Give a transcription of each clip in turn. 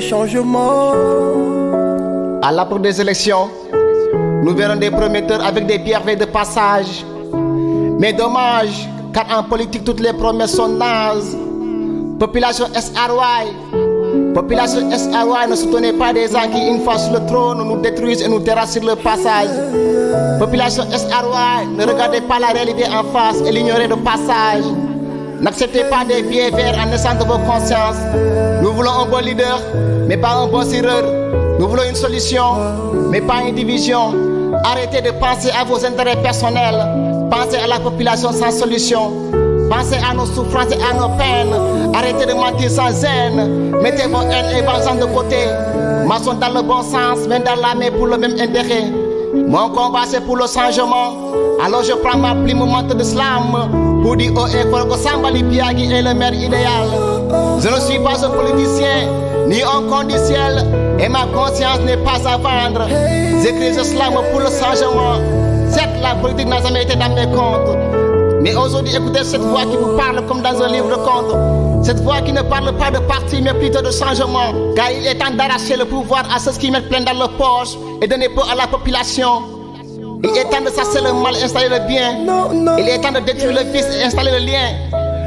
changement. À l'approche des élections, nous verrons des prometteurs avec des pierres de passage. Mais dommage, car en politique toutes les promesses sont nazes. Population SRY ne soutenez pas des gens qui, une fois sur le trône, nous détruisent et nous terrassent sur le passage. Population SRY, ne regardez pas la réalité en face et l'ignorez de passage. N'acceptez pas des pieds verts en naissant de vos consciences. Nous voulons un bon leader, mais pas un bon sireur. Nous voulons une solution, mais pas une division. Arrêtez de penser à vos intérêts personnels. Pensez à la population sans solution. Pensez à nos souffrances et à nos peines. Arrêtez de mentir sans haine. Mettez vos haines et vengeance de côté. Marchons dans le bon sens, mais dans la main pour le même intérêt. Mon combat c'est pour le changement. Alors je prends ma plume au manteau de slam pour dire au effort que Sambali Biagui est le maire idéal. Je ne suis pas un politicien, ni un conditiel, et ma conscience n'est pas à vendre. J'écris ce slam pour le changement. Certes, la politique n'a jamais été dans mes comptes. Mais aujourd'hui, écoutez cette voix qui vous parle comme dans un livre de contes. Cette voix qui ne parle pas de parti, mais plutôt de changement. Car il est temps d'arracher le pouvoir à ceux qui mettent plein dans leur poche et donner peu à la population. Il est temps de chasser le mal et installer le bien. Il est temps de détruire le vice et installer le lien.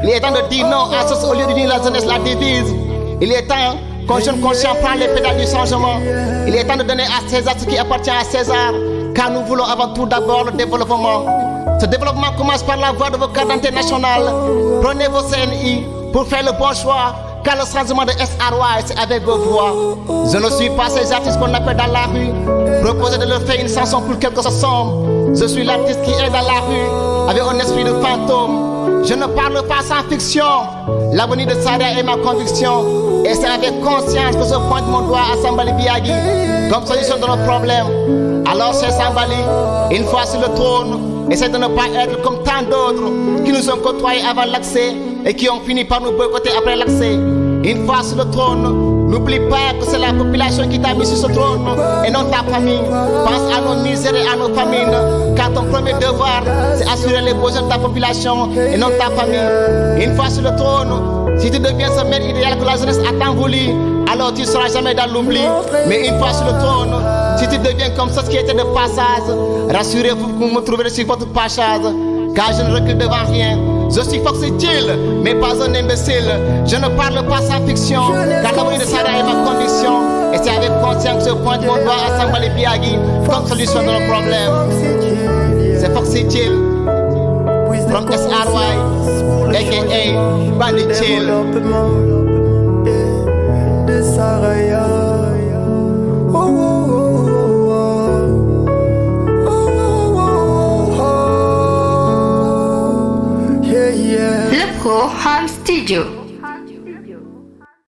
Il est temps de dire non à ceux au lieu d'unir la jeunesse, la divise. Il est temps qu'un jeune conscient prenne les pédales du changement. Il est temps de donner à César ce qui appartient à César. Car nous voulons avant tout d'abord le développement. Ce développement commence par la voie de vos cartes d'identité nationales. Prenez vos CNI pour faire le bon choix. Car le changement de SRY, c'est avec vos voix. Je ne suis pas ces artistes qu'on appelle dans la rue. Proposez de leur faire une chanson pour quelque chose sombre. Je suis l'artiste qui est dans la rue, avec un esprit de fantôme. Je ne parle pas sans fiction. L'avenir de Sadia est ma conviction. Et c'est avec conscience que je pointe mon doigt à Sambali Biagui comme solution de nos problèmes. Alors c'est Sambali, une fois sur le trône, essaie de ne pas être comme tant d'autres qui nous ont côtoyés avant l'accès et qui ont fini par nous boycotter après l'accès. Une fois sur le trône, n'oublie pas que c'est la population qui t'a mis sur ce trône et non ta famille. Pense à nos misères et à nos famines, car ton premier devoir, c'est assurer les besoins de ta population et non ta famille. Une fois sur le trône, si tu deviens ce maire idéal que la jeunesse a tant voulu, alors tu ne seras jamais dans l'oubli. Mais une fois sur le trône, si tu deviens comme ceux qui étaient de passage, rassurez-vous que vous me trouverez sur votre passage, car je ne recule devant rien. Je suis Foxy Chill, mais pas un imbécile. Je ne parle pas sans fiction, car l'avenir de Sadia est ma condition. Et c'est avec conscience que je pointe mon doigt à Sambali Biagui comme solution de nos problèmes. C'est Foxy Chill, from SRY, a.k.a. Bandit Chill. De Saraya. Le Pro Home Studio.